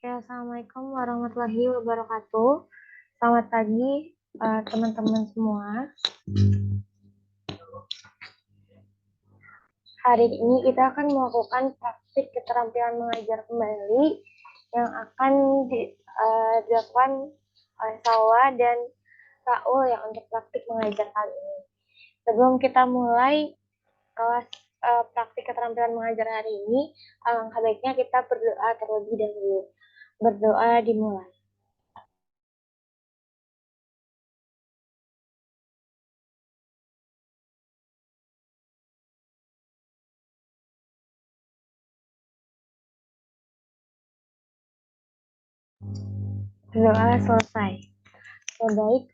Ya, Assalamualaikum warahmatullahi wabarakatuh. Selamat pagi, teman-teman semua. Hari ini kita akan melakukan praktik keterampilan mengajar kembali yang akan dilakukan oleh Salwa dan Raul yang untuk praktik mengajar kali ini. Sebelum kita mulai kelas praktik keterampilan mengajar hari ini, alangkah baiknya kita berdoa terlebih dahulu. Berdoa dimulai. Berdoa selesai. Baik,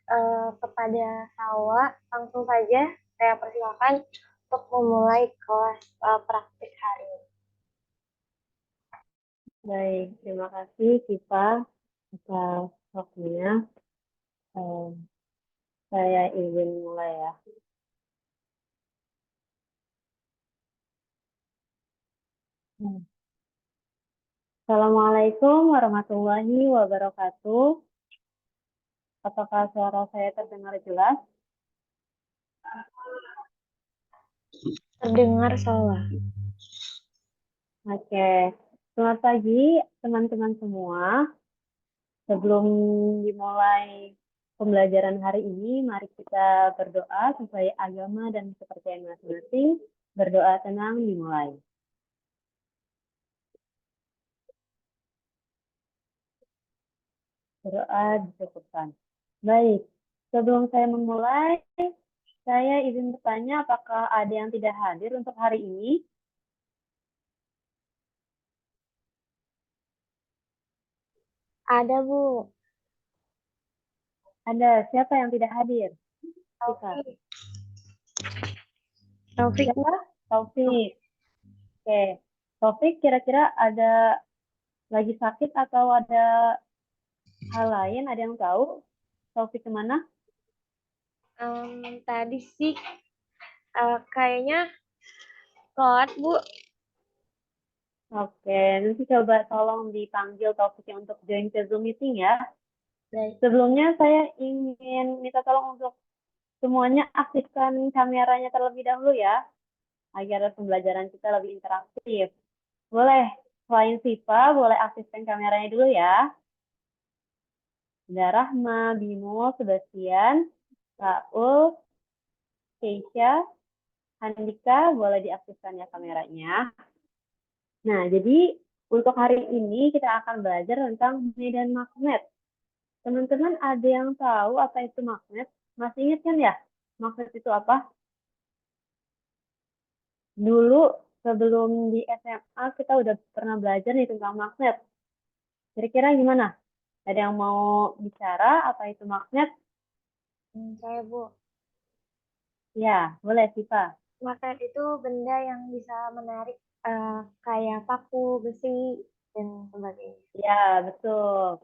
kepada Salwa, langsung saja saya persilakan untuk memulai kelas praktik hari ini. Baik, terima kasih Siva atas waktunya. Saya izin mulai ya. Assalamualaikum warahmatullahi wabarakatuh. Apakah suara saya terdengar jelas? Terdengar Salwa. Oke, selamat pagi teman-teman semua. Sebelum dimulai pembelajaran hari ini, mari kita berdoa sesuai agama dan kepercayaan masing-masing. Berdoa tenang dimulai. Berdoa dicukupkan. Baik, sebelum saya memulai, saya izin bertanya apakah ada yang tidak hadir untuk hari ini? Ada, Bu. Ada, siapa yang tidak hadir? Kita. Taufik. Taufik. Siapa? Taufik. Oke, Taufik kira-kira ada lagi sakit atau ada hal lain? Ada yang tahu? Taufik kemana? Tadi sih kayaknya telat, Bu. Oke, nanti coba tolong dipanggil Taufiknya untuk join ke Zoom meeting ya. Baik. Sebelumnya saya ingin minta tolong untuk semuanya aktifkan kameranya terlebih dahulu ya, agar pembelajaran kita lebih interaktif. Boleh, selain Siva, boleh aktifkan kameranya dulu ya. Ada Rahma, Bimo, Sebastian, Raul, Keisha, Handika, boleh diaktifkan ya kameranya. Nah, jadi untuk hari ini kita akan belajar tentang medan magnet. Teman-teman ada yang tahu apa itu magnet? Masih ingat kan ya? Magnet itu apa? Dulu sebelum di SMA kita udah pernah belajar nih tentang magnet. Kira-kira gimana? Ada yang mau bicara apa itu magnet? Saya, Bu. Ya, boleh Siva. Magnet itu benda yang bisa menarik kayak paku, besi, dan sebagainya. Ya, betul.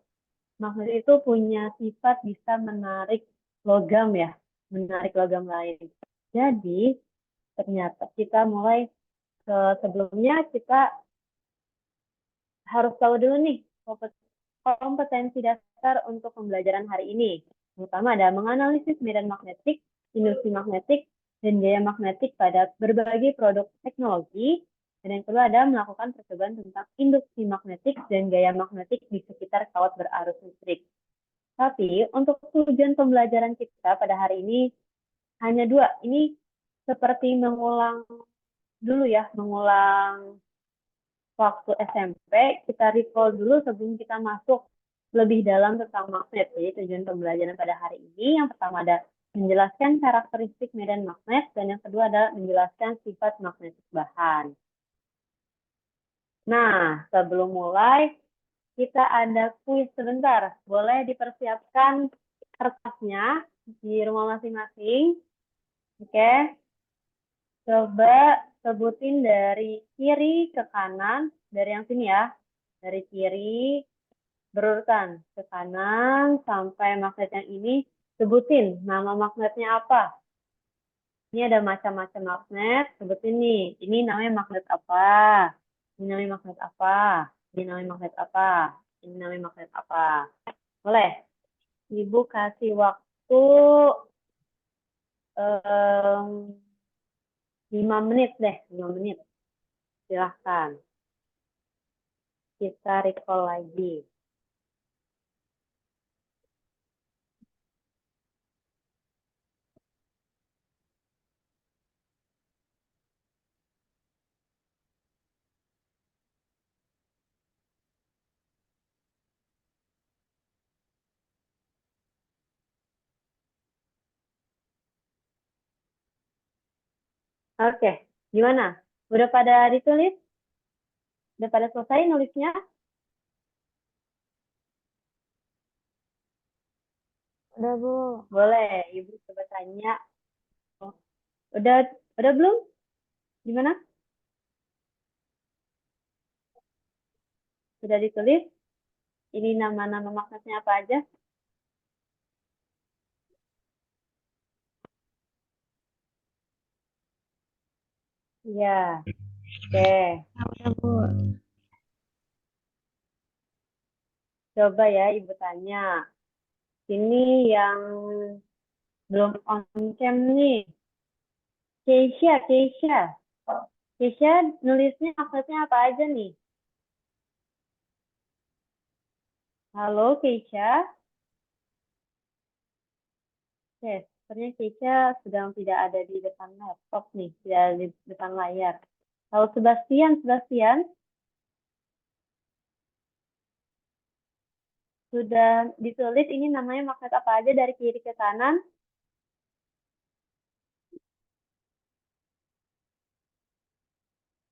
Magnet itu punya sifat bisa menarik logam ya, menarik logam lain. Jadi, ternyata kita mulai sebelumnya kita harus tahu dulu nih kompetensi dasar untuk pembelajaran hari ini. Terutama ada menganalisis medan magnetik, industri magnetik, dan gaya magnetik pada berbagai produk teknologi. Dan yang kedua ada melakukan percobaan tentang industri magnetik dan gaya magnetik di sekitar kawat berarus listrik. Tapi untuk tujuan pembelajaran kita pada hari ini hanya dua. Ini seperti mengulang dulu ya, mengulang waktu SMP, kita recall dulu sebelum kita masuk lebih dalam tentang magnet. Jadi tujuan pembelajaran pada hari ini yang pertama ada menjelaskan karakteristik medan magnet dan yang kedua adalah menjelaskan sifat magnetik bahan. Nah, sebelum mulai kita ada kuis sebentar. Boleh dipersiapkan kertasnya di rumah masing-masing. Oke. Coba sebutin dari kiri ke kanan, dari yang sini ya. Dari kiri berurutan ke kanan sampai magnet yang ini, sebutin nama magnetnya apa. Ini ada macam-macam magnet, sebutin nih. Ini namanya magnet apa? Ini namanya magnet apa? Ini namanya magnet apa? Ini namanya magnet apa? Boleh? Ibu kasih waktu 5 menit deh, 5 menit. Silahkan. Kita recall lagi. Oke, gimana? Udah pada ditulis? Udah pada selesai nulisnya? Udah, Bu. Boleh, Ibu coba tanya. Oh, udah belum? Gimana? Sudah ditulis? Ini nama-nama magnetnya apa aja? Iya. Oke, Udah, Bu. coba ya Ibu tanya. Ini yang belum on cam nih. Keisha nulisnya maksudnya apa aja nih? Halo Keisha. Oke, sepertinya Keisha sedang tidak ada di depan laptop nih, tidak ada di depan layar. Halo Sebastian, sudah ditulis ini namanya magnet apa aja dari kiri ke kanan?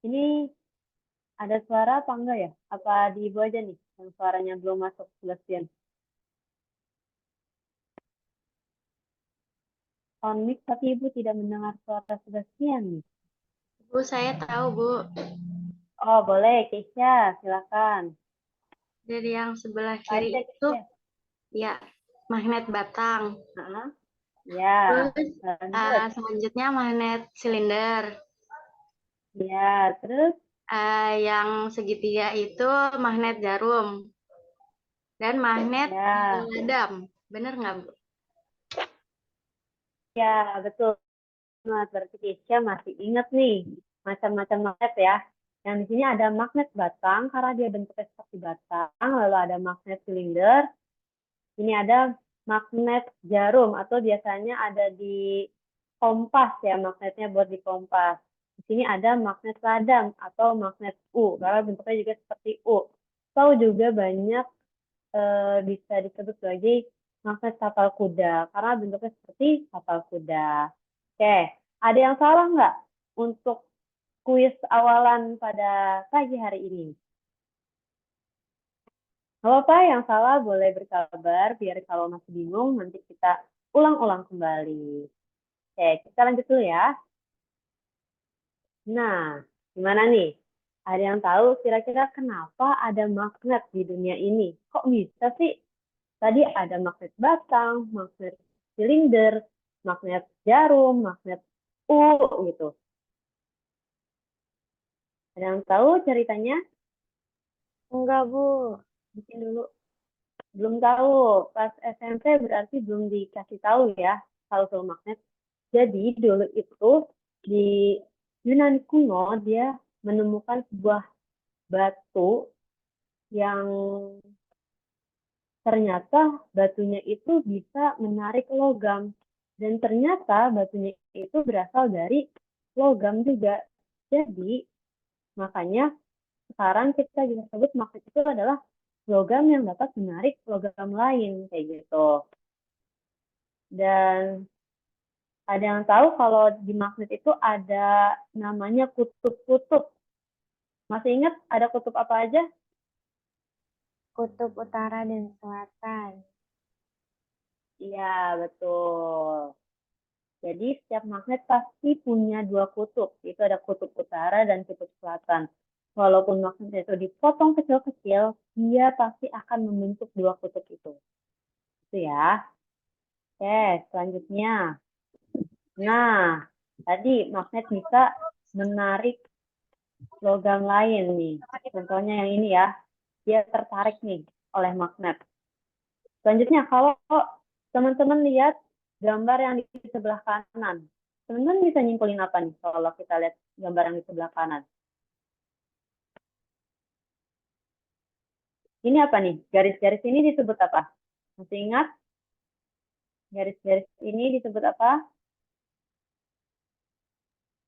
Ini ada suara apa enggak ya? Apa di Ibu aja nih yang suaranya belum masuk Sebastian? On mic tapi Ibu tidak mendengar suara Sebastian nih. Bu, saya tahu, Bu. Oh, boleh, Keisha, silakan. Dari yang sebelah kiri Aja, itu, Keisha. ya, magnet batang. Ya, Terus lanjut. selanjutnya magnet silinder. Ya, terus Yang segitiga itu magnet jarum. Dan magnet ya, ladam. Bener nggak, Bu? ya betul. Nah, berarti Keisha masih ingat nih macam-macam magnet ya. Yang di sini ada magnet batang karena dia bentuknya seperti batang, lalu ada magnet silinder. Ini ada magnet jarum atau biasanya ada di kompas ya, magnetnya buat di kompas. Di sini ada magnet ladam atau magnet U karena bentuknya juga seperti U. Atau juga banyak bisa disebut sebagai magnet tapal kuda karena bentuknya seperti tapal kuda. Oke, ada yang salah nggak untuk kuis awalan pada pagi hari ini? Kalau apa yang salah boleh berkabar, biar kalau masih bingung nanti kita ulang-ulang kembali. Oke, kita lanjut dulu ya. Nah, gimana nih? Ada yang tahu kira-kira kenapa ada magnet di dunia ini? Kok bisa sih? Tadi ada magnet batang, magnet silinder, magnet jarum, magnet U gitu. Ada yang tahu ceritanya? Enggak, Bu. Bikin dulu. Belum tahu. Pas SMP berarti belum dikasih tahu ya soal magnet. Jadi dulu itu di Yunani kuno dia menemukan sebuah batu yang ternyata batunya itu bisa menarik logam. Dan ternyata batunya itu berasal dari logam juga. Jadi makanya sekarang kita bisa sebut magnet itu adalah logam yang dapat menarik logam lain kayak gitu. Dan ada yang tahu kalau di magnet itu ada namanya kutub-kutub. Masih ingat ada kutub apa aja? Kutub utara dan selatan. Iya, betul. Jadi setiap magnet pasti punya dua kutub. Itu ada kutub utara dan kutub selatan. Walaupun magnet itu dipotong kecil-kecil, dia pasti akan membentuk dua kutub itu. Itu ya. Oke, selanjutnya. Nah, tadi magnet bisa menarik logam lain nih. Contohnya yang ini ya. Dia tertarik nih. oleh magnet. Selanjutnya, kalau teman-teman lihat gambar yang di sebelah kanan, teman-teman bisa nyimpulin apa nih kalau kita lihat gambar yang di sebelah kanan? Ini apa nih? Garis-garis ini disebut apa? Masih ingat? Garis-garis ini disebut apa?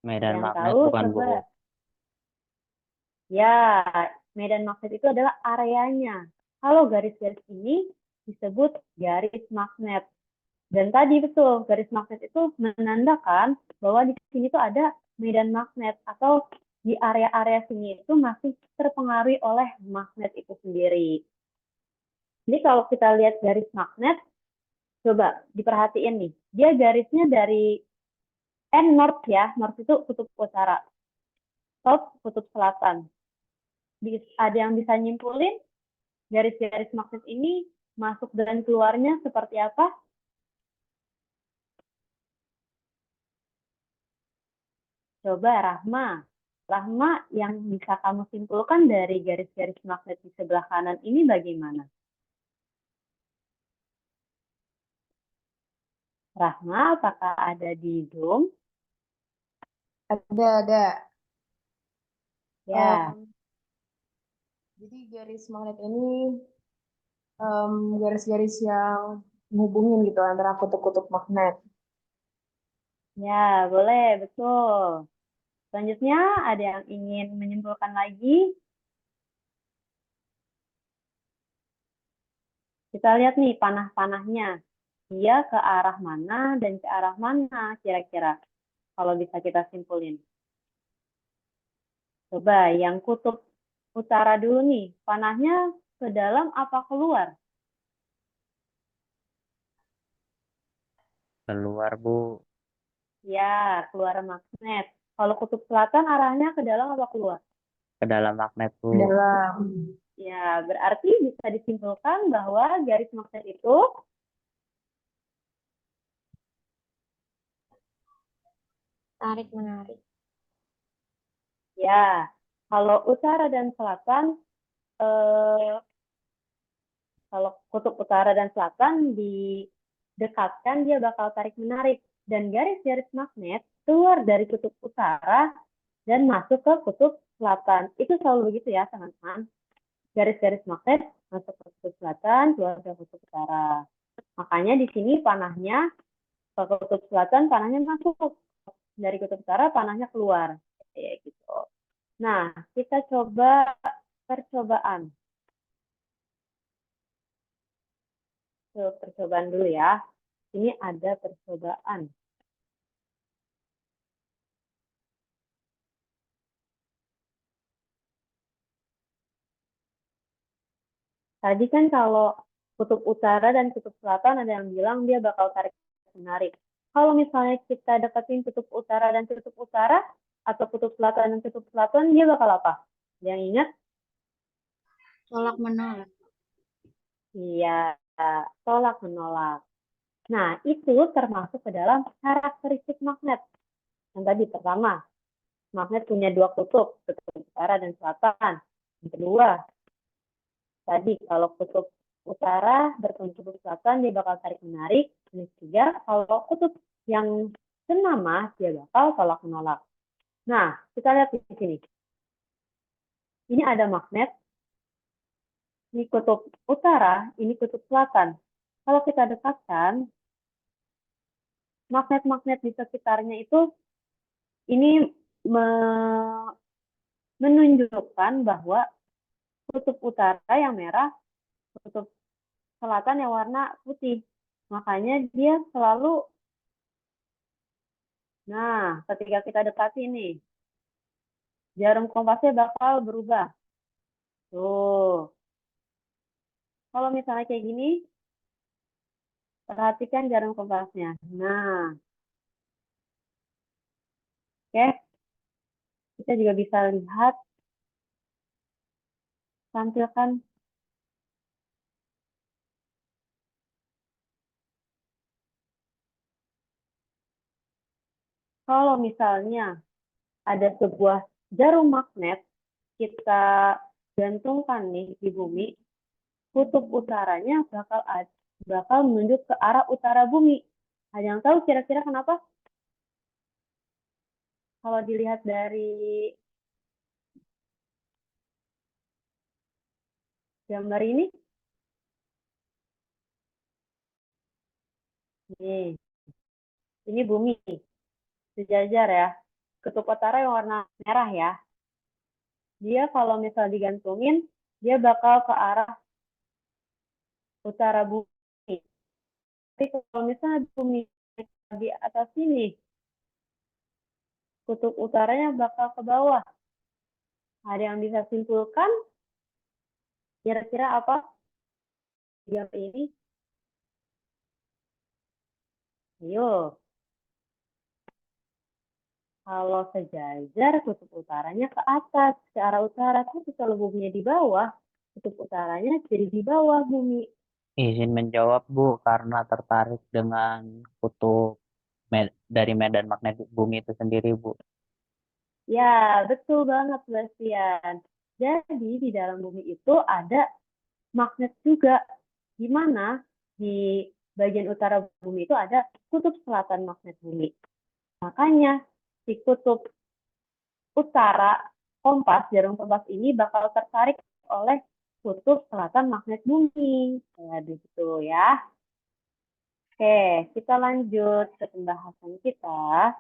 Medan Yang magnet tahu bukan, Bu. coba. Ya, medan magnet itu adalah areanya. Kalau garis-garis ini disebut garis magnet. Dan tadi betul, garis magnet itu menandakan bahwa di sini tuh ada medan magnet atau di area-area sini itu masih terpengaruhi oleh magnet itu sendiri. Jadi kalau kita lihat garis magnet, coba diperhatiin nih. Dia garisnya dari north ya, north itu kutub utara, south kutub selatan. Ada yang bisa nyimpulin garis-garis magnet ini masuk dan keluarnya seperti apa? Coba Rahma. Rahma, yang bisa kamu simpulkan dari garis-garis magnet di sebelah kanan ini bagaimana? Rahma, apakah ada di Zoom? Ada. Ya, Jadi garis magnet ini garis-garis yang menghubungin gitu antara kutub-kutub magnet. ya, boleh, betul. Selanjutnya, ada yang ingin menyimpulkan lagi? Kita lihat nih panah-panahnya. Dia ke arah mana dan ke arah mana kira-kira? Kalau bisa kita simpulin. Coba yang kutub utara dulu nih. Panahnya ke dalam apa keluar? Keluar, Bu. Ya, keluar magnet. Kalau kutub selatan arahnya ke dalam apa keluar? Ke dalam magnet, Bu. Dalam. Ya, berarti bisa disimpulkan bahwa garis magnet itu Tarik-menarik. ya, kalau utara dan selatan, kalau kutub utara dan selatan didekatkan, dia bakal tarik-menarik. Dan garis-garis magnet keluar dari kutub utara dan masuk ke kutub selatan. Itu selalu begitu ya, teman-teman. Garis-garis magnet masuk ke kutub selatan, keluar ke kutub utara. Makanya di sini panahnya ke kutub selatan, panahnya masuk. Dari kutub utara, panahnya keluar. Kayak gitu. Nah, kita coba percobaan. Percobaan dulu ya. Ini ada percobaan. Tadi kan kalau kutub utara dan kutub selatan ada yang bilang dia bakal tarik menarik. Kalau misalnya kita deketin kutub utara dan kutub utara, atau kutub selatan dan kutub selatan, dia bakal apa? Yang ingat? Tolak menolak. Iya, tolak menolak. Nah, itu termasuk ke dalam karakteristik magnet. Yang tadi pertama, magnet punya dua kutub, kutub utara dan selatan. Yang kedua, tadi kalau kutub utara bertemu kutub selatan, dia bakal tarik menarik. Yang ketiga, kalau kutub yang senama, dia bakal tolak menolak. Nah, kita lihat di sini. Ini ada magnet. Ini kutub utara, ini kutub selatan. Kalau kita dekatkan, magnet-magnet di sekitarnya itu ini menunjukkan bahwa kutub utara yang merah, kutub selatan yang warna putih. Makanya dia selalu, nah ketika kita dekati nih, jarum kompasnya bakal berubah. Tuh. Kalau misalnya kayak gini, perhatikan jarum kompasnya. Nah, oke. Kita juga bisa lihat, tampilkan. Kalau misalnya ada sebuah jarum magnet, kita gantungkan nih di bumi, kutub utaranya bakal menunjuk ke arah utara bumi. Ada yang tahu kira-kira kenapa? Kalau dilihat dari gambar ini, nih, ini bumi sejajar ya. Kutub utara yang warna merah ya. Dia kalau misal digantungin, dia bakal ke arah utara bumi. Tapi kalau misalnya bumi di atas sini, kutub utaranya bakal ke bawah. Ada yang bisa simpulkan? Kira-kira apa jam ini? Ayo. Kalau sejajar, kutub utaranya ke atas, ke arah utara. Tapi kalau buminya di bawah, kutub utaranya jadi di bawah bumi. Izin menjawab, Bu, karena tertarik dengan kutub dari medan magnetik bumi itu sendiri, Bu. Ya, betul banget, Sebastian. Jadi, di dalam bumi itu ada magnet juga, di mana di bagian utara bumi itu ada kutub selatan magnet bumi. Makanya, di kutub utara kompas, jarum kompas ini bakal tertarik oleh kutub selatan magnet bumi. Nah, begitu ya. Oke, kita lanjut ke pembahasan kita.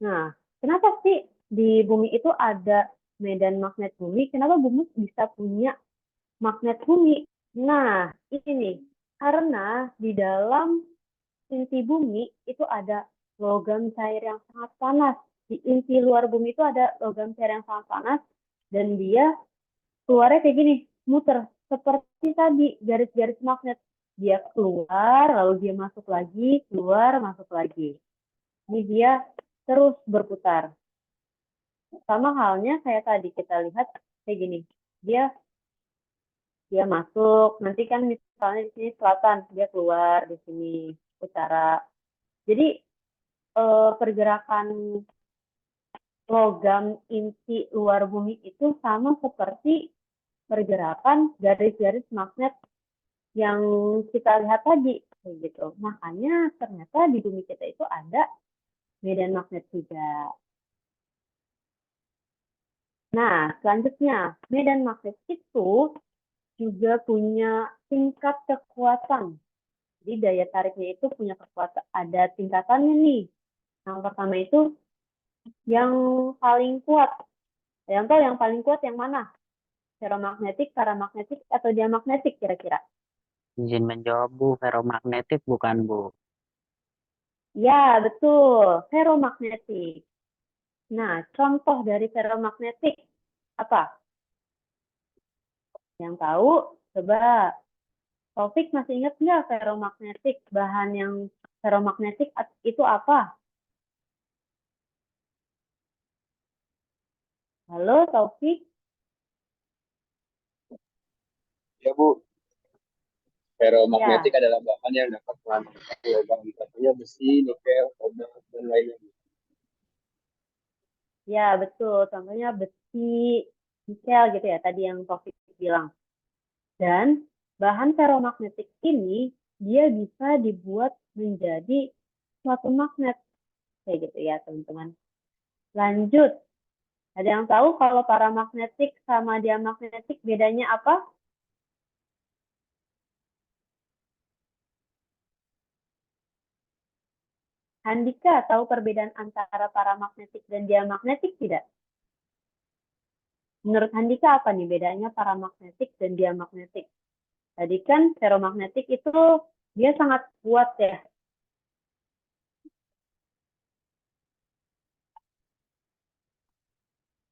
Nah, kenapa sih di bumi itu ada medan magnet bumi? Kenapa bumi bisa punya magnet bumi? Nah, ini karena di dalam inti bumi itu ada logam cair yang sangat panas. Di inti luar bumi itu ada logam cair yang sangat panas dan dia keluarnya kayak gini, muter seperti tadi garis-garis magnet. Dia keluar, lalu dia masuk lagi, keluar, masuk lagi. Ini dia terus berputar. Sama halnya kayak tadi kita lihat kayak gini. Dia masuk, nanti kan misalnya di sini selatan, dia keluar di sini utara. Jadi pergerakan logam inti luar bumi itu sama seperti pergerakan garis-garis magnet yang kita lihat tadi, kayak gitu. Makanya ternyata di bumi kita itu ada medan magnet juga. Nah, selanjutnya, medan magnet itu juga punya tingkat kekuatan. Jadi daya tariknya itu punya kekuatan, ada tingkatannya nih. Yang pertama itu yang paling kuat. Yang tahu yang paling kuat yang mana? Ferromagnetik, paramagnetik, atau diamagnetik kira-kira? Izin menjawab, Bu, ferromagnetik bukan, Bu. Ya, betul. Ferromagnetik. Nah, contoh dari ferromagnetik apa? Yang tahu, coba Taufik masih ingat nggak ferromagnetik? Bahan yang ferromagnetik itu apa? Halo, Taufik? Ya Bu, ferromagnetik Ya, adalah bahan yang dapat menghantarkan logam contohnya besi, nikel, kobalt, dan lainnya. ya betul. Contohnya besi, nikel gitu ya, tadi yang Taufik bilang. Dan bahan ferromagnetik ini dia bisa dibuat menjadi suatu magnet. Kayak gitu ya, teman-teman. Lanjut. Ada yang tahu kalau paramagnetik sama diamagnetik bedanya apa? Handika tahu perbedaan antara paramagnetik dan diamagnetik tidak? Menurut Handika apa nih bedanya paramagnetik dan diamagnetik? Tadi kan ferromagnetik itu dia sangat kuat ya.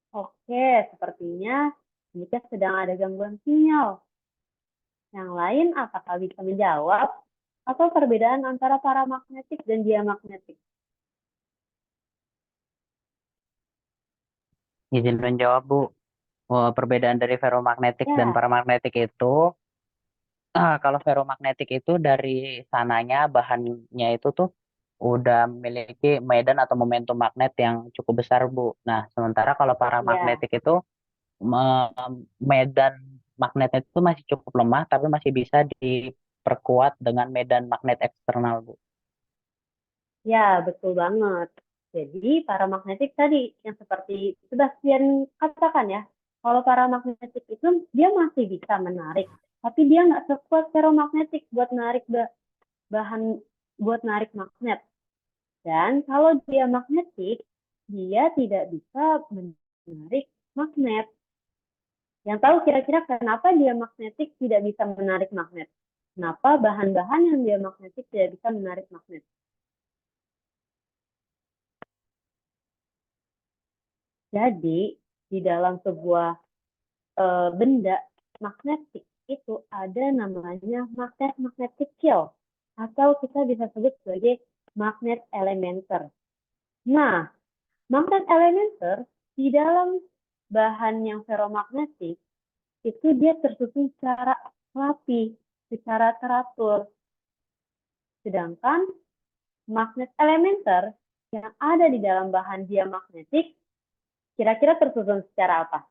Oke, sepertinya Handika sedang ada gangguan sinyal. Yang lain apakah bisa menjawab? Atau perbedaan antara paramagnetik dan diamagnetik? Izin menjawab, Bu. Perbedaan dari ferromagnetik dan Ya, paramagnetik itu, kalau ferromagnetik itu dari sananya bahannya itu tuh udah memiliki medan atau momentum magnet yang cukup besar, Bu. Nah, sementara kalau Ya, paramagnetik itu medan magnetnya itu masih cukup lemah, tapi masih bisa diperkuat dengan medan magnet eksternal, Bu. ya betul banget. Jadi paramagnetik tadi yang seperti Sebastian katakan ya, kalau paramagnetik itu dia masih bisa menarik, tapi dia nggak sekuat ferromagnetik buat narik bahan buat narik magnet. Dan kalau dia magnetik, dia tidak bisa menarik magnet. Yang tahu kira-kira kenapa dia magnetik tidak bisa menarik magnet? Kenapa bahan-bahan yang dia magnetik tidak bisa menarik magnet? Jadi, di dalam sebuah benda magnetik itu ada namanya magnet-magnet kecil. Atau kita bisa sebut sebagai magnet elementer. Nah, magnet elementer di dalam bahan yang ferromagnetik itu dia tersusun secara rapi, secara teratur. Sedangkan magnet elementer yang ada di dalam bahan diamagnetik kira-kira tersusun secara apa?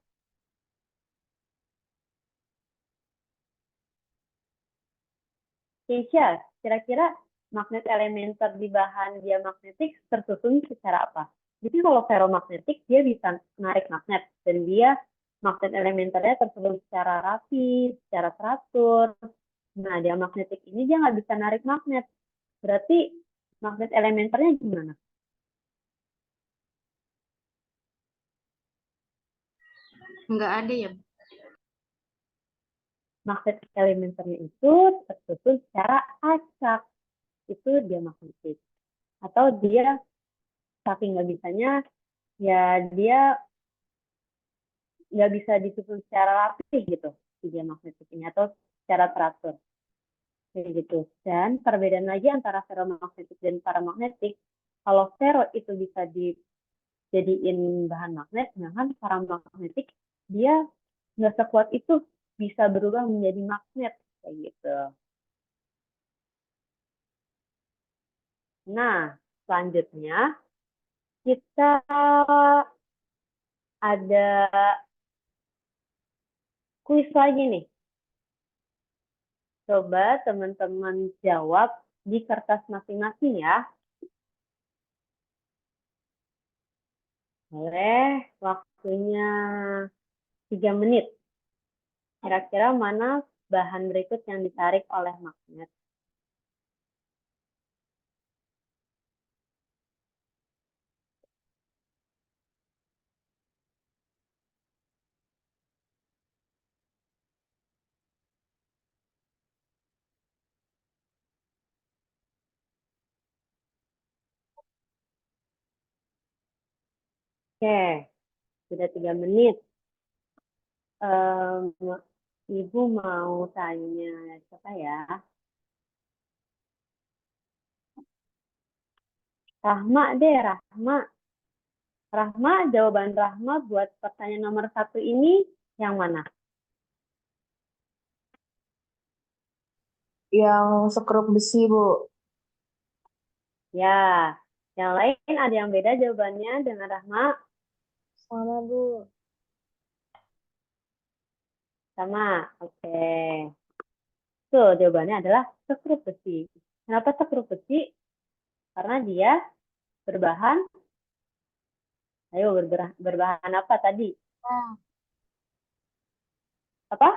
Keisha, kira-kira magnet elementer di bahan diamagnetik tersusun secara apa? Jadi kalau ferromagnetik dia bisa menarik magnet dan dia magnet elementernya tersusun secara rapi, secara teratur. Nah, diamagnetik ini dia nggak bisa narik magnet. Berarti magnet elementernya gimana? Nggak ada ya. Magnet elementernya itu tersusun secara acak. Itu diamagnetik. Atau dia saking nggak bisanya, ya dia nggak bisa disusun secara rapih gitu si diamagnetik ini atau secara teratur kayak gitu. Dan perbedaan lagi antara ferromagnetik dan paramagnetik, kalau ferro itu bisa dijadiin bahan magnet, sedangkan paramagnetik dia nggak sekuat itu bisa berubah menjadi magnet kayak gitu. Nah, selanjutnya kita ada kuis lagi nih. Coba teman-teman jawab di kertas masing-masing ya. Boleh, waktunya 3 menit. Kira-kira mana bahan berikut yang ditarik oleh magnet? Oke, sudah 3 menit. Em, Ibu mau tanya siapa ya? Rahma deh, Rahma. Rahma, jawaban Rahma buat pertanyaan nomor 1 ini yang mana? Yang sekrup besi, Bu. Ya, yang lain ada yang beda jawabannya dengan Rahma? Sama, Bu. Sama, oke. Tuh, jawabannya adalah sekrup besi. Kenapa sekrup besi? Karena dia berbahan, ayo berbahan apa tadi? Apa?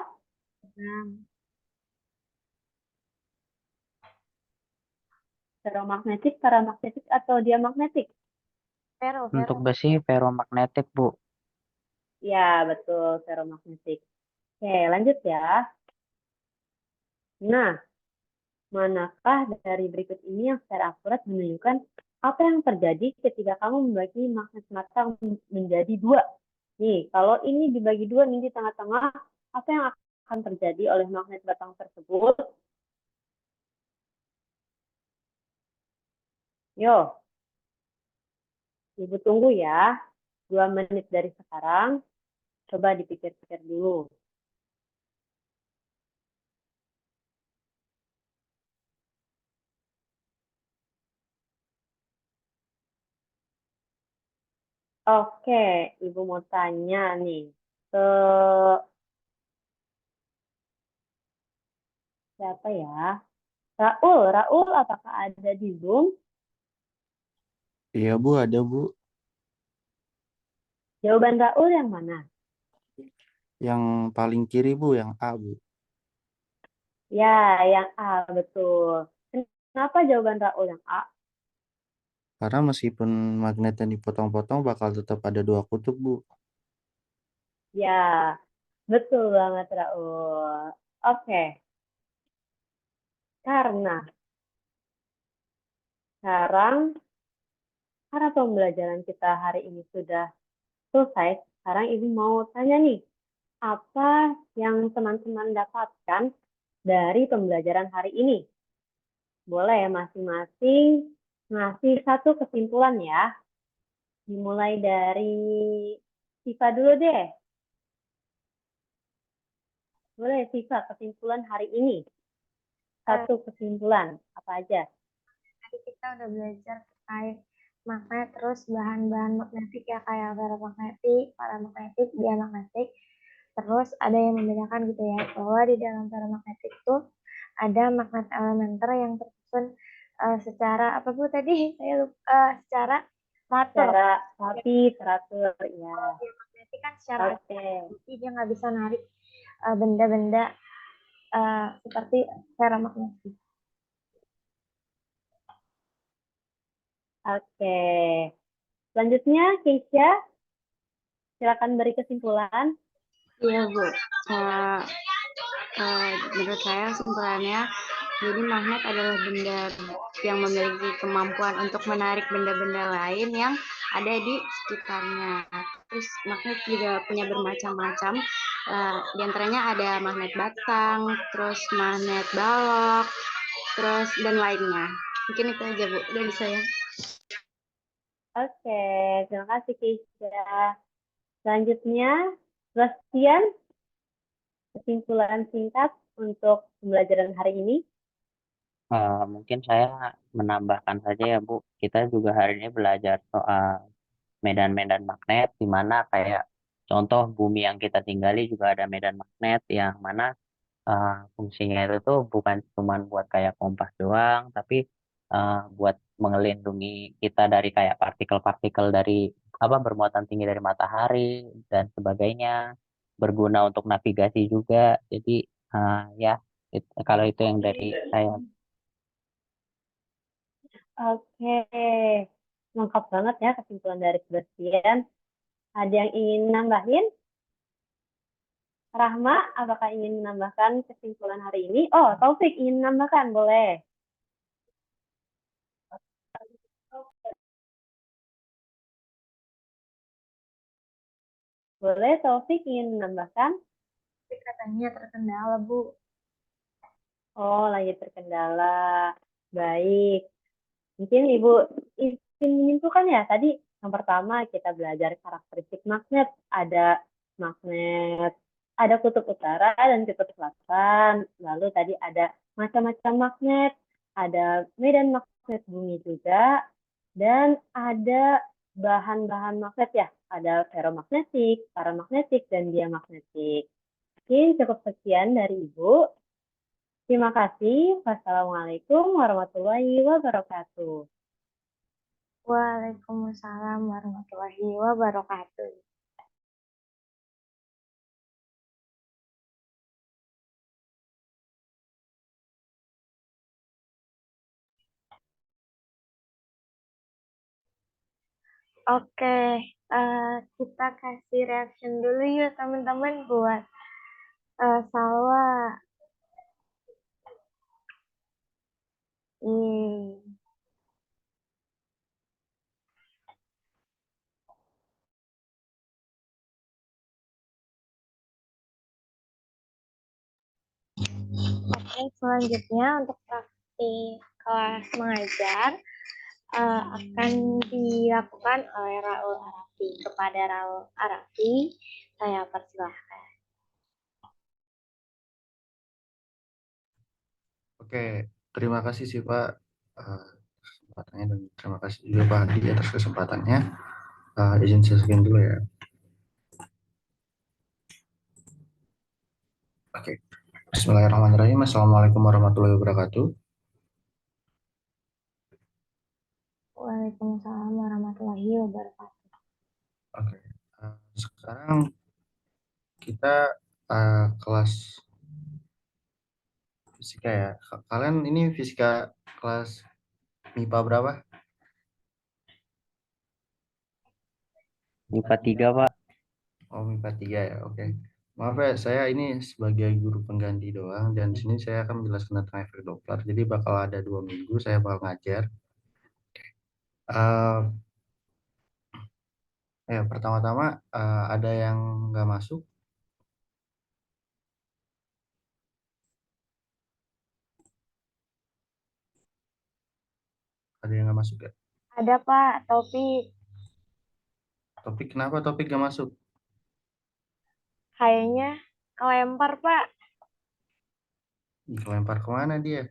Ferromagnetik, paramagnetik, atau diamagnetik? Vero, Untuk Vero. besi ferromagnetik, Bu. Ya, betul, ferromagnetik. Oke, lanjut ya. Nah, manakah dari berikut ini yang secara akurat menunjukkan apa yang terjadi ketika kamu membagi magnet batang menjadi dua? Nih, kalau ini dibagi dua, ini di tengah-tengah, apa yang akan terjadi oleh magnet batang tersebut? Yo, Ibu tunggu ya. 2 menit dari sekarang. Coba dipikir-pikir dulu. Oke, Ibu mau tanya nih ke siapa ya? Raul, Raul apakah ada di Zoom? Iya Bu, ada Bu. Jawaban Raul yang mana? Yang paling kiri Bu, yang A Bu. Ya, yang A, betul. Kenapa jawaban Raul yang A? Karena meskipun magnetnya dipotong-potong bakal tetap ada dua kutub Bu. Ya, betul banget Raul. Oke, karena sekarang karena pembelajaran kita hari ini sudah selesai, sekarang Ibu mau tanya nih, apa yang teman-teman dapatkan dari pembelajaran hari ini? Boleh ya masing-masing ngasih satu kesimpulan ya. Dimulai dari Siva dulu deh. Boleh Siva, kesimpulan hari ini. Satu kesimpulan, apa aja? Tadi kita udah belajar terkait magnet, terus bahan-bahan magnetik ya, kayak ferromagnetik, paramagnetik, diamagnetik. Terus ada yang membedakan gitu ya, bahwa di dalam ferromagnetik itu ada magnet elementer yang tersusun secara apa Bu tadi? Saya lupa, secara teratur. Secara rapi, teratur, ya. Magnetik kan secara Oke. jadi dia nggak bisa narik benda-benda seperti ferromagnetik. Oke. Selanjutnya, Keisha, silakan beri kesimpulan. Iya Bu. Menurut saya kesimpulannya, jadi magnet adalah benda yang memiliki kemampuan untuk menarik benda-benda lain yang ada di sekitarnya. Terus magnet juga punya bermacam-macam. Di antaranya ada magnet batang, terus magnet balok, terus dan lainnya. Mungkin itu aja Bu dari saya. Oke, terima kasih Keisha. Selanjutnya, Bastian, kesimpulan singkat untuk pembelajaran hari ini. Mungkin saya menambahkan saja ya Bu, kita juga hari ini belajar soal medan-medan magnet, di mana kayak contoh bumi yang kita tinggali juga ada medan magnet yang mana fungsinya itu tuh bukan cuma buat kayak kompas doang, tapi buat mengelindungi kita dari kayak partikel-partikel dari apa bermuatan tinggi dari matahari dan sebagainya, berguna untuk navigasi juga. Jadi ya kalau itu yang dari saya. Oke, lengkap banget ya kesimpulan dari Bastian. Ada yang ingin nambahin? Rahma, apakah ingin menambahkan kesimpulan hari ini? Oh, Taufik ingin menambahkan, boleh. Boleh, Taufik ingin menambahkan? Tapi katanya terkendala Bu. Oh, lagi terkendala. Baik. Mungkin Ibu izin menyimpulkan ya, tadi yang pertama kita belajar karakteristik magnet. Magnet, ada kutub utara dan kutub selatan. Lalu tadi ada macam-macam magnet, ada medan magnet bumi juga, dan ada bahan-bahan magnet ya, ada ferromagnetik, paramagnetik, dan diamagnetik. Mungkin cukup sekian dari Ibu. Terima kasih. Wassalamualaikum warahmatullahi wabarakatuh. Waalaikumsalam warahmatullahi wabarakatuh. Oke, kita kasih reaction dulu yuk teman-teman buat Salwa. Oke, selanjutnya untuk praktik kelas mengajar akan dilakukan oleh Raul Arafi. Kepada Raul Arafi, saya persilahkan. Oke, terima kasih sih Pak kesempatannya dan terima kasih juga Pak Adi atas kesempatannya. Izin saya scan dulu ya. Oke. Bismillahirrahmanirrahim. Assalamualaikum warahmatullahi wabarakatuh. Waalaikumsalam warahmatullahi wabarakatuh. Oke. Sekarang kita kelas fisika ya. Kalian ini fisika kelas MIPA berapa? MIPA 3, Pak. Oh, MIPA 3 ya. Oke. Maaf ya, saya ini sebagai guru pengganti doang dan di sini saya akan menjelaskan tentang efek Doppler. Jadi bakal ada 2 minggu saya bakal ngajar. Eh pertama-tama ada yang nggak masuk, ada yang nggak masuk ya. Ada Pak, Topik. Topik kenapa topik nggak masuk? Kayaknya kelempar Pak. Kelempar kemana dia?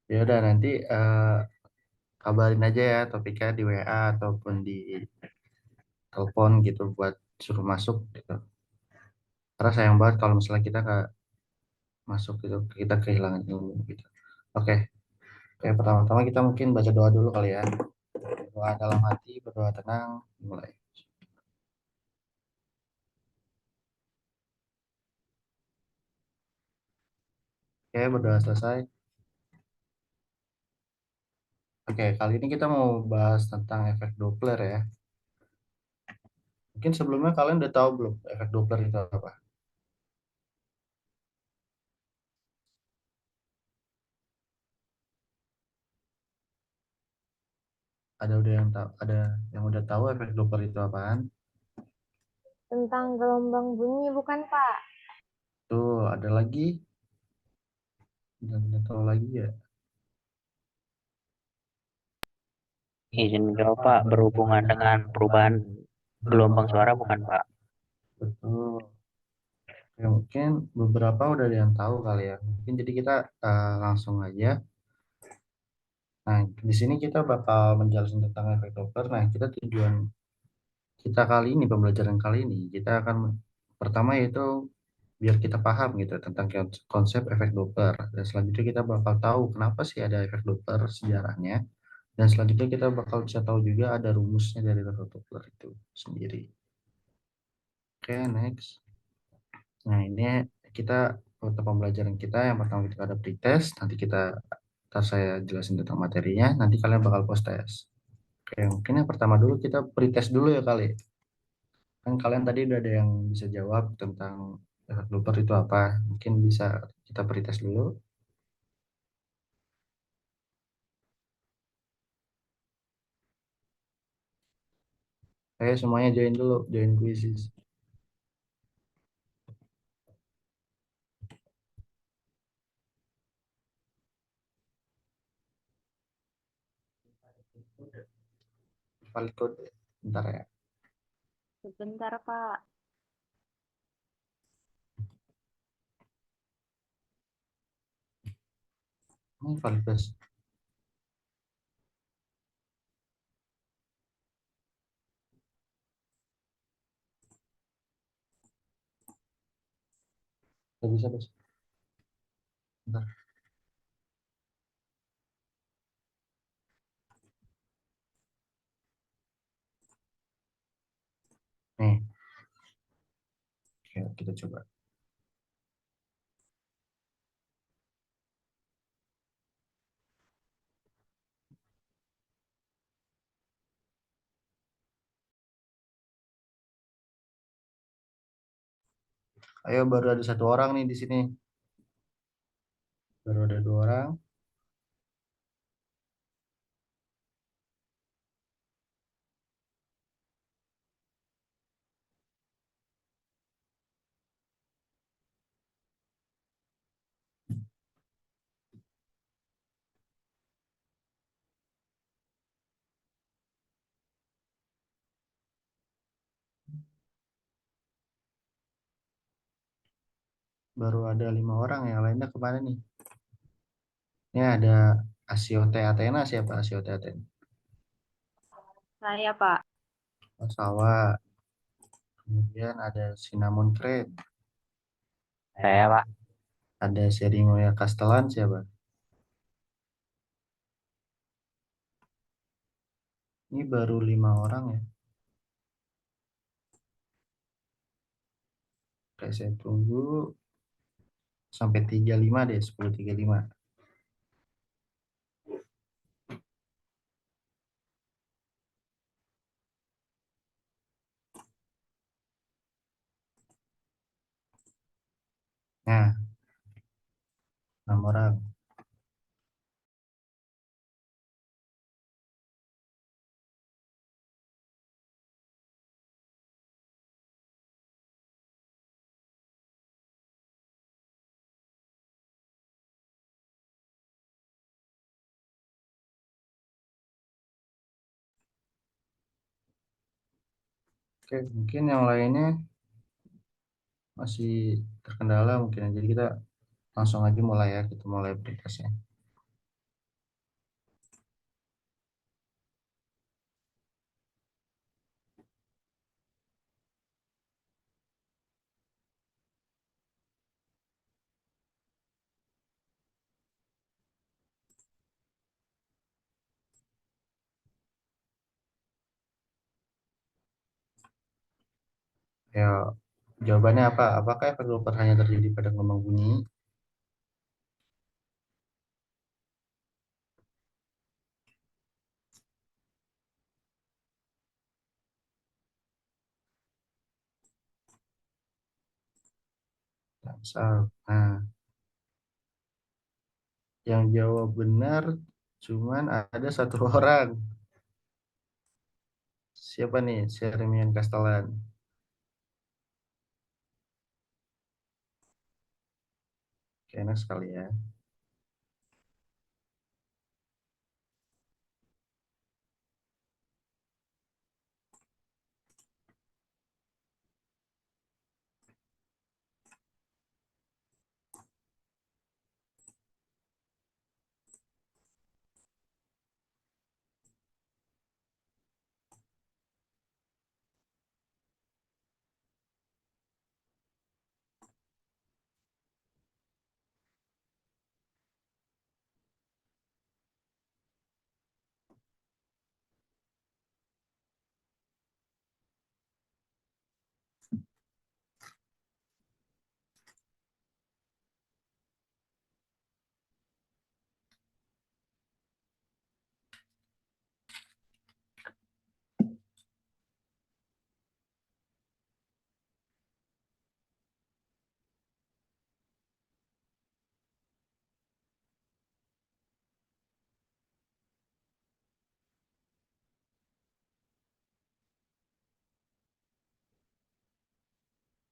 Ya udah nanti kabarin aja ya topiknya di WA ataupun di telepon gitu buat suruh masuk gitu. Karena sayang banget kalau misalnya kita nggak masuk gitu, kita kehilangan ilmu gitu. Oke, oke pertama-tama kita mungkin baca doa dulu kali ya. Doa dalam hati, berdoa tenang, mulai. Oke, berdoa selesai. Oke, kali ini kita mau bahas tentang efek Doppler ya. Mungkin sebelumnya kalian udah tahu belum efek Doppler itu apa? Ada yang udah tahu efek Doppler itu apaan? Tentang gelombang bunyi bukan Pak? Tuh, ada lagi dan udah tahu lagi ya. Izin menjawab, Pak. Berhubungan dengan perubahan gelombang suara, bukan, Pak? Betul. Ya, mungkin beberapa udah ada yang tahu kali ya. Mungkin jadi kita langsung aja. Nah, di sini kita bakal menjelaskan tentang efek Doppler. Nah, kita tujuan kita kali ini, pembelajaran kali ini, kita akan pertama yaitu biar kita paham gitu tentang konsep efek Doppler. Dan selanjutnya kita bakal tahu kenapa sih ada efek Doppler sejarahnya. Dan selanjutnya kita bakal bisa tahu juga ada rumusnya dari efek Doppler itu sendiri. Oke, next. Nah, ini kita untuk pembelajaran kita yang pertama kita ada pretest, nanti ntar saya jelasin tentang materinya, nanti kalian bakal post test. Oke, mungkin yang pertama dulu kita pretest dulu ya kali. Kan kalian tadi udah ada yang bisa jawab tentang efek Doppler itu apa. Mungkin bisa kita pretest dulu. Ayo semuanya join dulu, join quizzes. Valid code. Bentar ya. Sebentar, Pak. Ini valid plus. Gak bisa, bos. Bentar. Nih, oke, kita coba. Ayo, baru ada 1 orang nih di sini. Baru ada 2 orang. Baru ada 5 orang, yang lainnya kemana nih? Ini ada Asio T Athena, siapa Asio T Athena? Saya, Pak. Osawa. Kemudian ada cinnamon cream. Saya, Pak. Ada Serimoya Castellan siapa? Ini baru 5 orang ya. Oke, saya tunggu sampai 35 deh, 10.35. Nah, 6 orang. Oke, mungkin yang lainnya masih terkendala mungkin. Jadi kita langsung aja mulai ya, kita mulai aplikasinya. Ya, jawabannya apa? Apakah efek Doppler hanya terjadi pada gelombang bunyi? Nah, yang jawab benar cuman ada satu orang. Siapa nih? Seremian Castellan. Oke, enak sekali ya.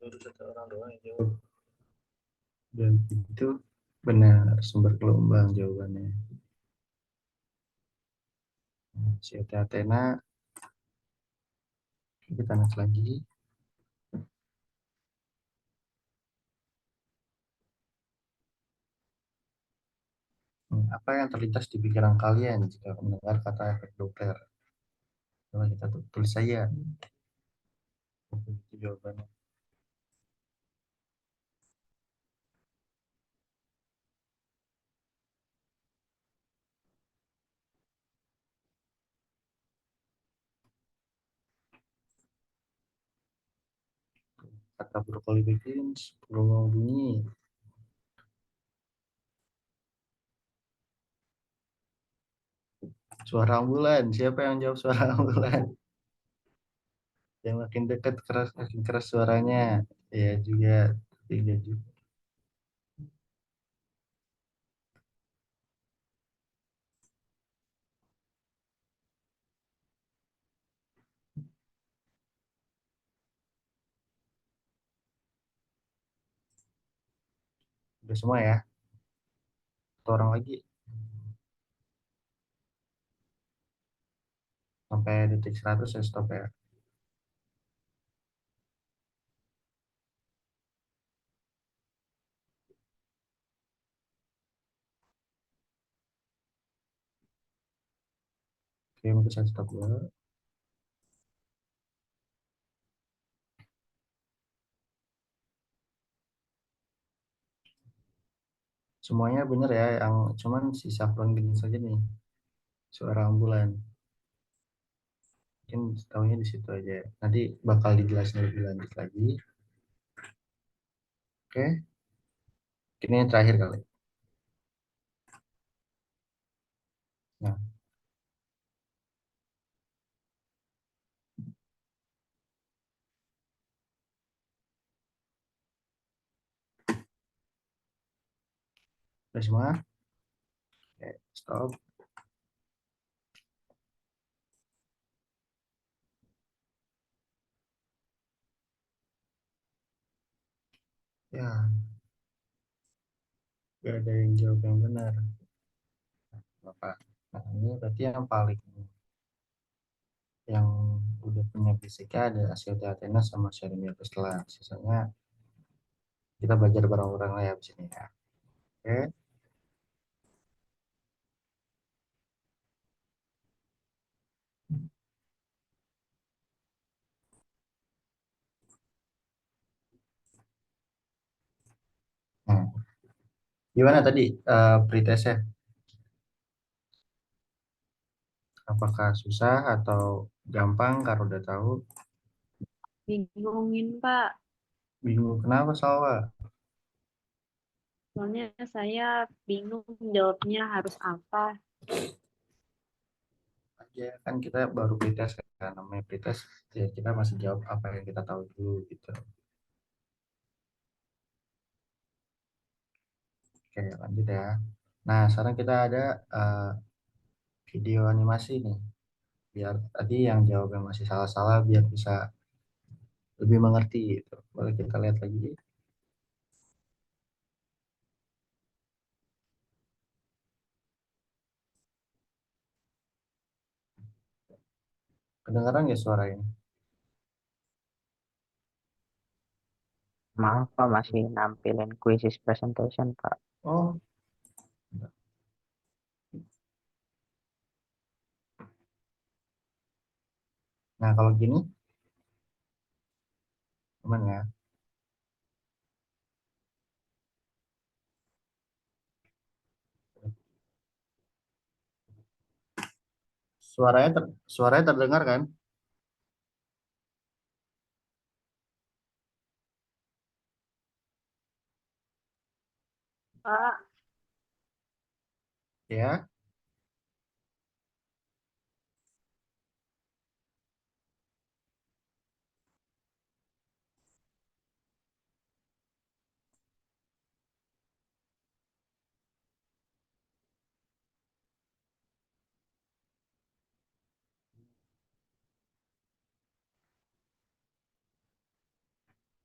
Baru satu orang doang yang jawab. Dan itu benar sumber gelombang jawabannya. Si Athena, kita next lagi. Apa yang terlintas di pikiran kalian jika mendengar kata efek Doppler? Coba kita tulis saja. Itu jawabannya. Kata brokoli bikin gelombang bunyi. Suara ambulan. Siapa yang jawab suara ambulan? Yang makin dekat keras makin keras suaranya. Ya juga tiga juga. Udah semua ya. Satu orang lagi sampai detik 100 saya stop ya. Oke, mungkin saya stop dulu. Semuanya bener ya, yang cuman si saffron green saja nih, suara ambulan. Mungkin tahunya di situ aja. Nanti bakal dijelasin lebih lanjut lagi. Oke, ini yang terakhir kali. Nah, udah semua? Oke, stop. Ya, gak ada yang jawab yang benar. Bapak. Nah, ini berarti yang udah punya fisika ada Asyoti Athena sama Sheremy setelah sisanya kita belajar bareng-bareng lah ya di sini ya. Oke. Nah, gimana tadi pretestnya? Apakah susah atau gampang kalau udah tahu? Bingungin, Pak. Bingung kenapa Salwa? Soalnya saya bingung jawabnya harus apa. Aja kan kita baru pretest kan, namanya pretest ya kita masih jawab apa yang kita tahu dulu gitu. Oke, lanjut ya. Nah, sekarang kita ada eh, video animasi nih. Biar tadi yang jawabnya masih salah-salah biar bisa lebih mengerti gitu. Boleh kita lihat lagi. Kedengaran ya suara ini? Maaf Pak, masih nampilin quizzes presentation Pak. Oh, nah kalau gini, aman ya? Suaranya terdengar kan? Pak, Ya,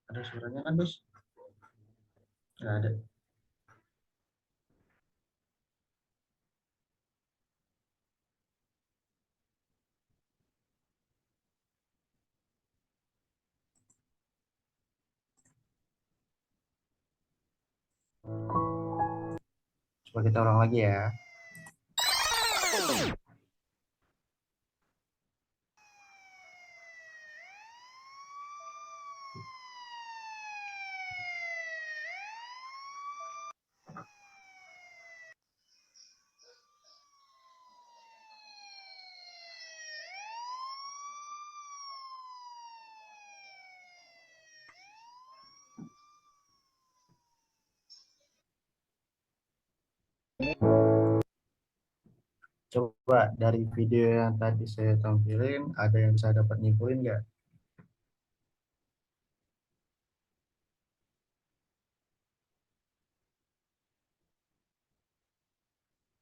ada suaranya kan, Bos? Nggak ada. Coba kita ulang lagi ya. Coba dari video yang tadi saya tampilin, ada yang saya dapat nyimpulin nggak?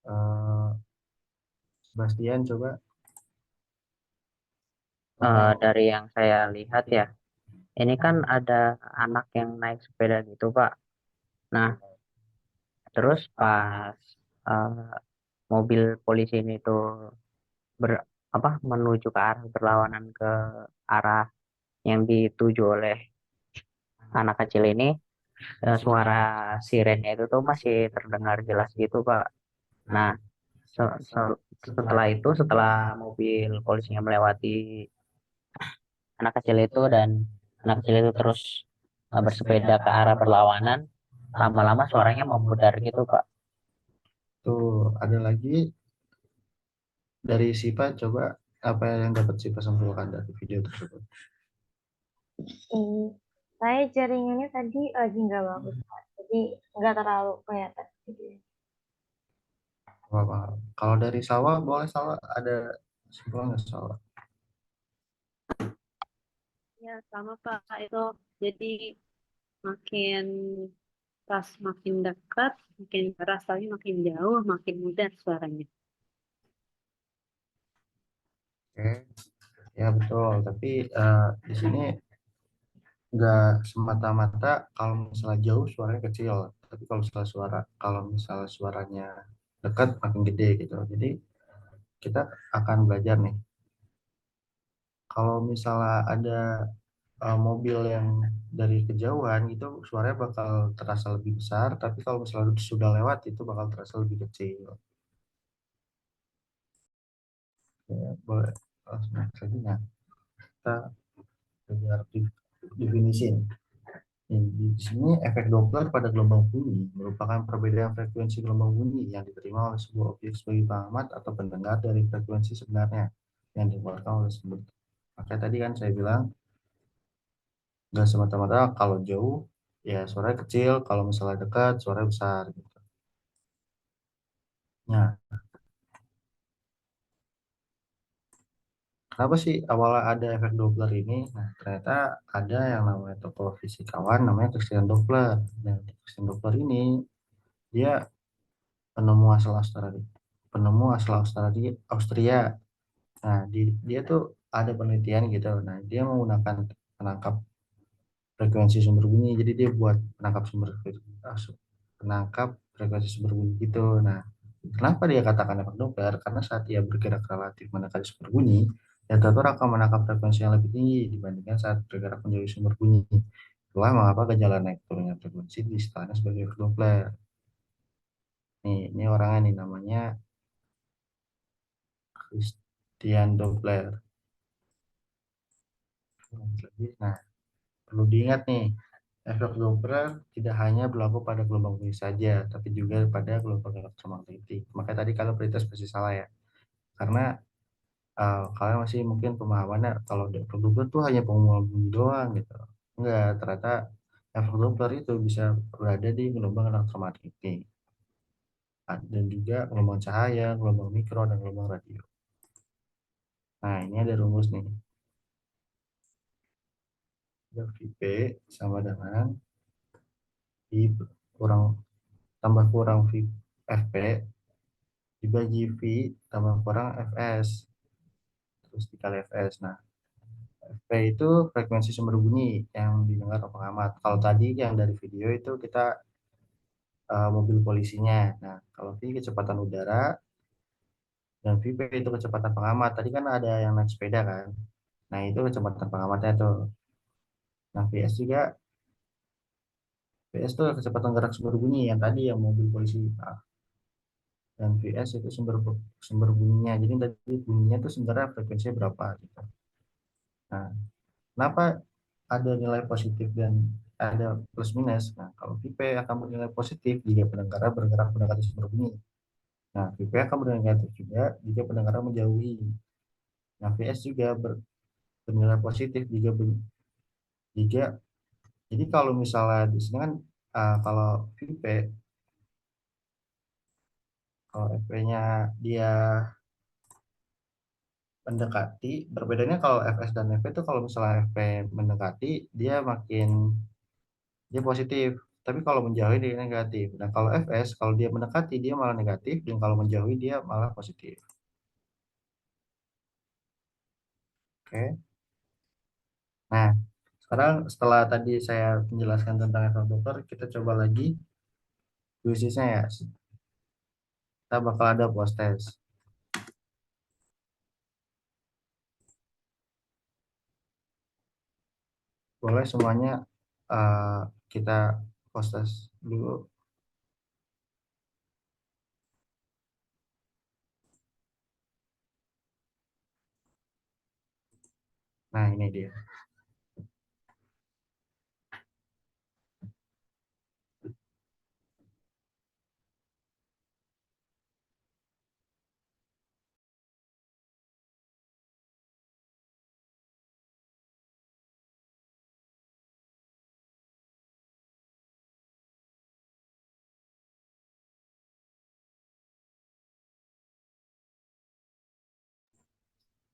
Eh, Sebastian coba. Dari yang saya lihat ya, ini kan ada anak yang naik sepeda gitu Pak. Nah, terus pas eh, mobil polisi ini tuh ber, menuju ke arah berlawanan ke arah yang dituju oleh anak kecil ini, suara sirennya itu tuh masih terdengar jelas gitu Pak. Nah, setelah itu, setelah mobil polisinya melewati anak kecil itu dan anak kecil itu terus bersepeda ke arah berlawanan, lama-lama suaranya memudar gitu Pak. Tuh, ada lagi dari Sipa, coba apa yang dapat Sipa simpulkan dari video tersebut. Saya jaringannya tadi lagi nggak bagus, Pak. Jadi nggak terlalu kelihatan videonya. Apa? Kalau dari Salwa, boleh Salwa ada simpulan nggak Salwa? Ya, sama Pak. Itu jadi makin pas makin dekat, makin keras, tapi makin jauh, makin mudah suaranya. Oke, ya betul. Tapi di sini nggak semata-mata kalau misalnya jauh suaranya kecil, tapi kalau misalnya suaranya dekat makin gede gitu. Jadi kita akan belajar nih. Kalau misalnya ada mobil yang dari kejauhan itu suaranya bakal terasa lebih besar, tapi kalau misalnya sudah lewat itu bakal terasa lebih kecil. Ya, boleh langsung next lagi. Nah, kita belajar definisi. Di sini efek Doppler pada gelombang bunyi merupakan perbedaan frekuensi gelombang bunyi yang diterima oleh sebuah objek sebagai pengamat atau pendengar dari frekuensi sebenarnya yang dikeluarkan oleh sebut. Maka tadi kan saya bilang nggak semata-mata kalau jauh ya suaranya kecil, kalau misalnya dekat suaranya besar gitu. Nah, kenapa sih awalnya ada efek Doppler ini? Nah, ternyata ada yang namanya tokoh fisikawan namanya Christian Doppler. Nah, Christian Doppler ini dia penemu asal Australia. Penemu asal Australia, Austria. Nah, dia tuh ada penelitian gitu. Nah, dia menggunakan penangkap frekuensi sumber bunyi. Jadi dia buat penangkap frekuensi sumber bunyi gitu. Nah, kenapa dia katakan efek Doppler? Karena saat dia bergerak relatif mendekati sumber bunyi, detonator akan menangkap frekuensi yang lebih tinggi dibandingkan saat bergerak menjauhi sumber bunyi. Itulah mengapa gejala naik turunnya frekuensi diistilahkan sebagai efek Doppler. Nih, ini orangnya nih namanya Christian Doppler. Nah, perlu diingat nih, efek Doppler tidak hanya berlaku pada gelombang bunyi saja, tapi juga pada gelombang elektromagnetik. Makanya tadi kalau Pritas pasti salah ya, karena kalian masih mungkin pemahamannya kalau efek Doppler itu hanya pengumuman bunyi doang gitu. Enggak, ternyata efek Doppler itu bisa berada di gelombang elektromagnetik dan juga gelombang cahaya, gelombang mikro, dan gelombang radio. Nah, ini ada rumus nih. VP sama dengan I kurang tambah kurang FP dibagi V tambah kurang Fs terus dikali Fs. Nah, FP itu frekuensi sumber bunyi yang didengar oleh pengamat. Kalau tadi yang dari video itu kita mobil polisinya. Nah, kalau V kecepatan udara dan VP itu kecepatan pengamat. Tadi kan ada yang naik sepeda kan. Nah, itu kecepatan pengamatnya tuh. Nah, VS itu kecepatan gerak sumber bunyi yang tadi yang mobil polisi. Nah, dan VS itu sumber sumber bunyinya. Jadi tadi bunyinya itu sebenarnya frekuensinya berapa gitu. Nah, kenapa ada nilai positif dan ada plus minus? Nah, kalau VP akan bernilai positif jika pendengar bergerak mendekati sumber bunyi. Nah, VP akan bernilai negatif juga jika pendengar menjauhi. Nah, VS juga bernilai positif jika jadi kalau misalnya di sini kan kalau VP kalau FP-nya dia mendekati, perbedaannya kalau Fs dan Fp itu kalau misalnya Fp mendekati dia positif, tapi kalau menjauhi dia negatif. Nah, kalau Fs kalau dia mendekati dia malah negatif, dan kalau menjauhi dia malah positif. Oke. Nah, sekarang setelah tadi saya menjelaskan tentang efek Doppler, kita coba lagi kuisisnya ya. Kita bakal ada post test. Boleh semuanya eh, kita post test dulu. Nah, ini dia.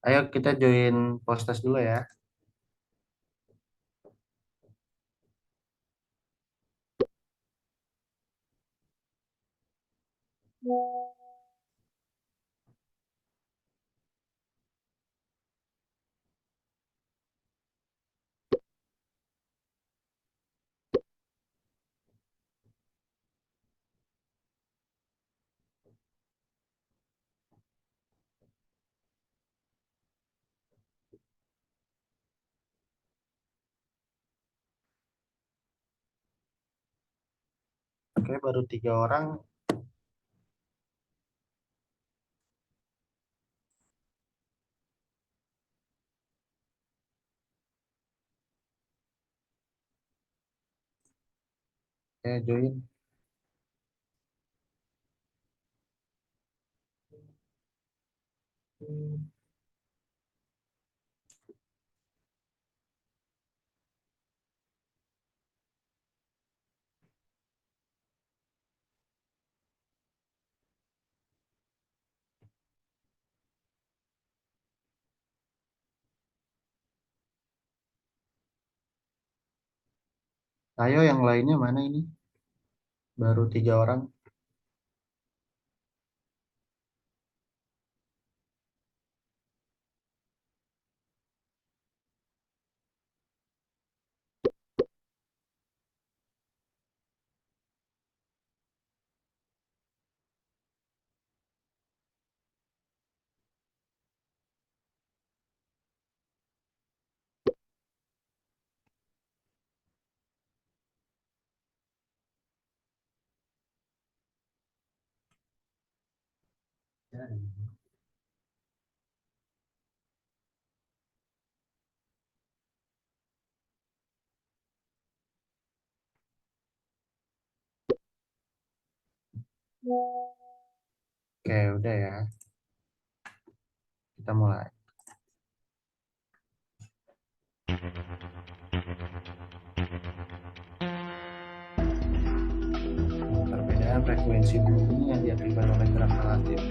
Ayo kita join post test dulu ya. Oke, baru 3 orang. Oke, join. Ayo yang lainnya mana ini? Baru 3 orang. Oke, udah ya. Kita mulai. Perbedaan frekuensi bumi yang diakibatkan oleh gerak relatif.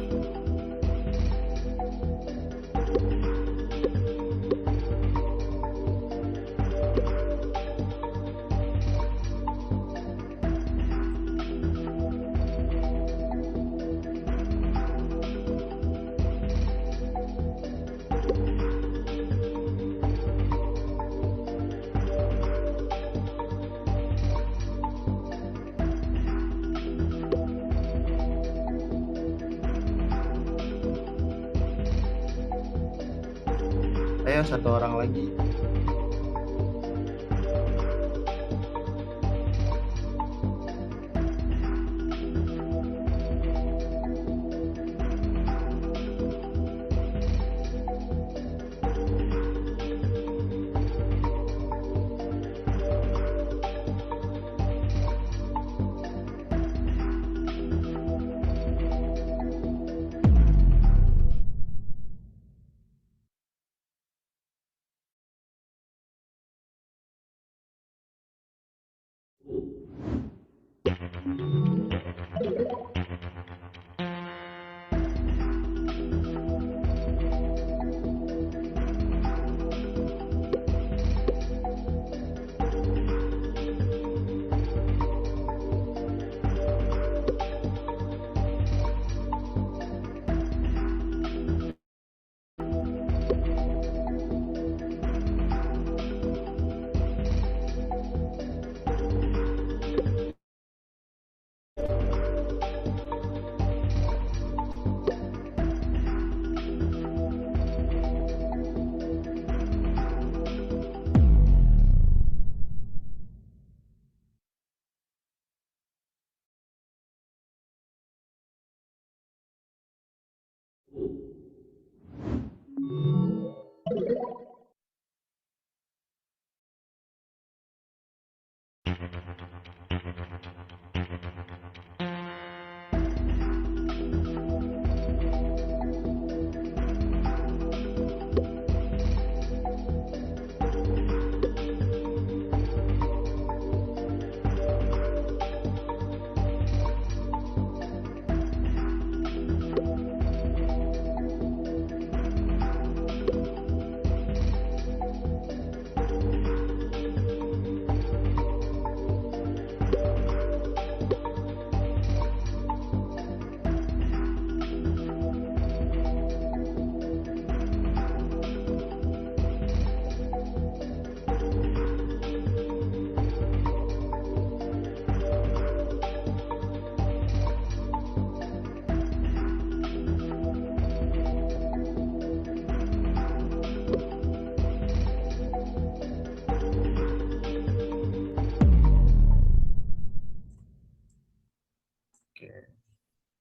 Ayo 1 orang lagi.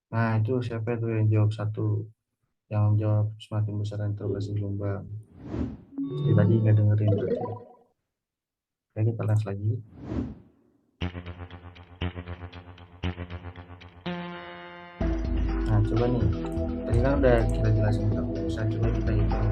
Nah, itu siapa itu yang jawab satu? Yang jawab semakin besar interogasi gelombang. Jadi tadi nggak dengerin berarti. Oke, kita les lagi. Nah, coba nih. Tadi kan udah kita jelasin untuk rumusan, coba kita hitung.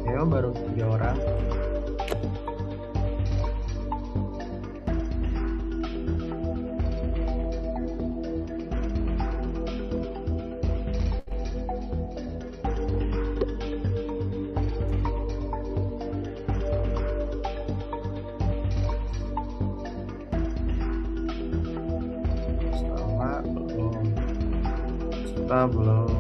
Ayo, baru 3 orang. Sama belum. Kita belum.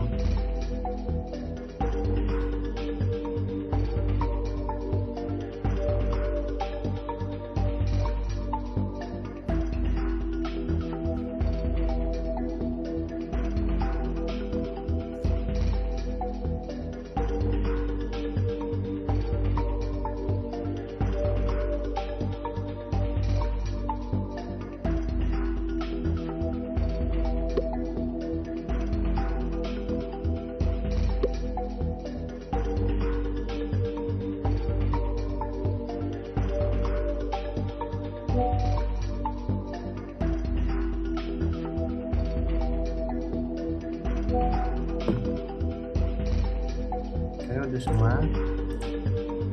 Oke, udah semua.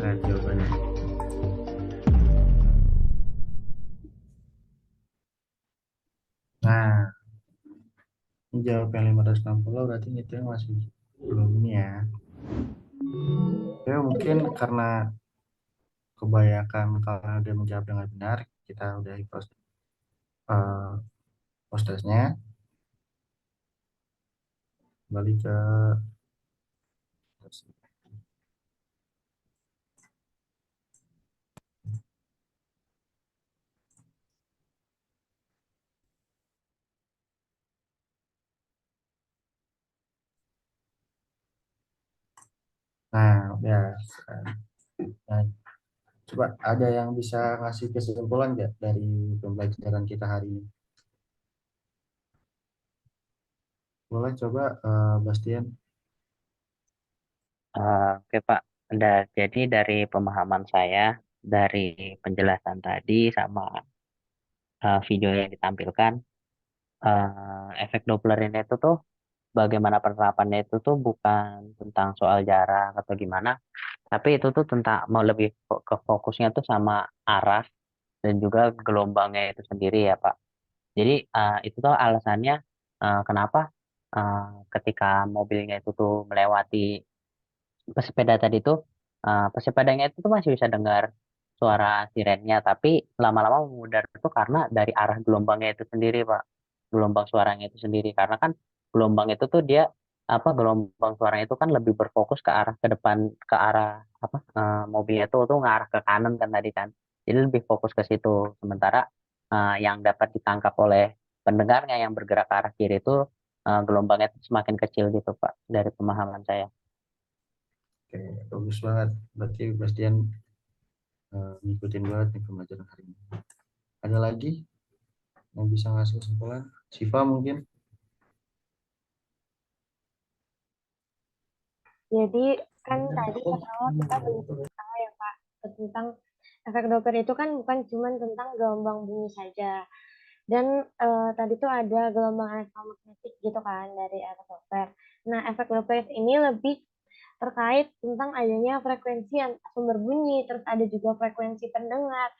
Lihat jawabannya. Nah, ini jawab yang 560 berarti itu yang masih belum ini ya. Oke, mungkin karena kebanyakan kalau dia menjawab dengan benar, kita udah eh, postesnya. Kembali ke nah, udah. Nah, coba ada yang bisa ngasih kesimpulan nggak dari pembelajaran kita hari ini? Boleh coba, Bastian. Oke Pak, udah jadi dari pemahaman saya, dari penjelasan tadi sama video yang ditampilkan, efek Doppler ini itu tuh bagaimana penerapannya itu tuh bukan tentang soal jarak atau gimana, tapi itu tuh tentang mau lebih ke fokusnya tuh sama arah dan juga gelombangnya itu sendiri ya Pak. Jadi itu tuh alasannya kenapa uh, ketika mobilnya itu tuh melewati pesepeda tadi tuh pesepedanya itu tuh masih bisa dengar suara sirennya, tapi lama-lama memudar itu karena dari arah gelombangnya itu sendiri Pak, gelombang suaranya itu sendiri, karena kan gelombang itu tuh dia gelombang suaranya itu kan lebih berfokus ke arah ke depan, ke arah mobilnya tuh ngarah ke kanan kan tadi kan, jadi lebih fokus ke situ, sementara yang dapat ditangkap oleh pendengarnya yang bergerak ke arah kiri itu gelombangnya itu semakin kecil gitu Pak, dari pemahaman saya. Oke, bagus banget. Berarti Bastian ngikutin banget nih pembelajaran hari ini. Ada lagi yang bisa ngasih kesimpulan? Siva mungkin? Jadi kan tadi pertama kita berbicara ya Pak tentang efek Doppler itu kan bukan cuma tentang gelombang bumi saja. Dan tadi tuh ada gelombang elektromagnetik gitu kan dari efek Doppler. Nah, efek Doppler ini lebih terkait tentang adanya frekuensi sumber bunyi, terus ada juga frekuensi pendengar,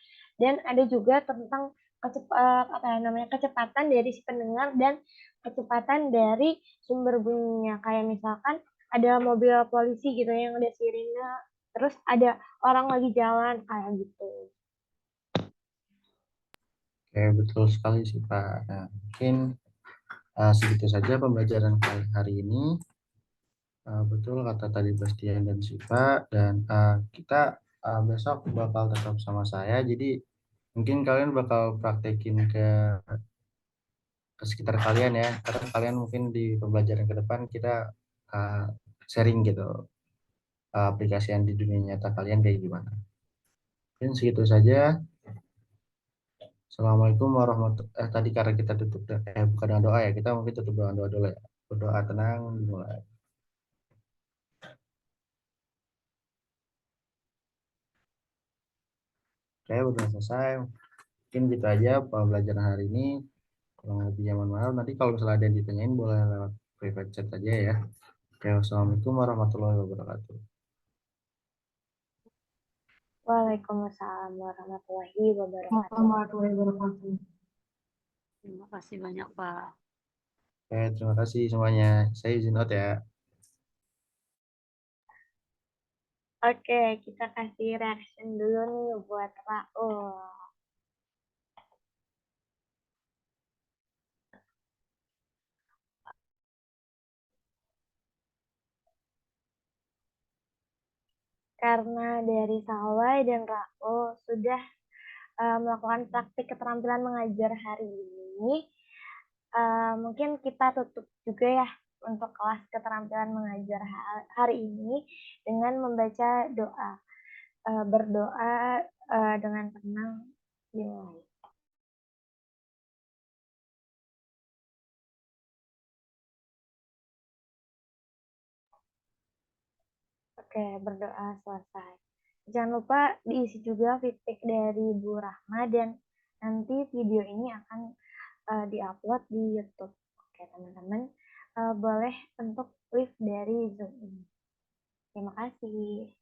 dan ada juga tentang kecepatan dari si pendengar dan kecepatan dari sumber bunyinya. Kayak misalkan ada mobil polisi gitu yang ada sirine, terus ada orang lagi jalan kayak gitu. Oke, betul sekali sih Pak. Nah, mungkin segitu saja pembelajaran hari ini. Betul kata tadi Bastian dan Siva, dan kita besok bakal tetap sama saya. Jadi mungkin kalian bakal praktekin ke sekitar kalian ya, karena kalian mungkin di pembelajaran ke depan kita uh, sharing gitu aplikasian di dunia nyata kalian kayak gimana. Mungkin segitu saja. Assalamualaikum warahmatullahi tadi karena kita tutup bukan dengan doa ya, kita mungkin tutup dengan doa dulu ya. Berdoa tenang dimulai. Oke, udah selesai. Mungkin gitu aja pembelajaran hari ini. Kurang lebihnya mohon maaf. Nanti kalau misalnya ada yang ditanyain boleh lewat private chat aja ya. Oke, wassalamualaikum warahmatullahi wabarakatuh. Waalaikumsalam warahmatullahi wabarakatuh. Warahmatullahi wabarakatuh. Terima kasih banyak, Pak. Oke, terima kasih semuanya. Saya izin out ya. Oke, kita kasih reaction dulu nih buat Raul. Karena dari Salwai dan Raul sudah melakukan praktik keterampilan mengajar hari ini, mungkin kita tutup juga ya untuk kelas keterampilan mengajar hari ini dengan membaca doa. Berdoa dengan tenang dimulai. Oke, berdoa selesai. Jangan lupa diisi juga feedback dari Bu Rahma dan nanti video ini akan diupload di YouTube. Oke, teman-teman, boleh untuk live dari Zoom ini. Terima kasih.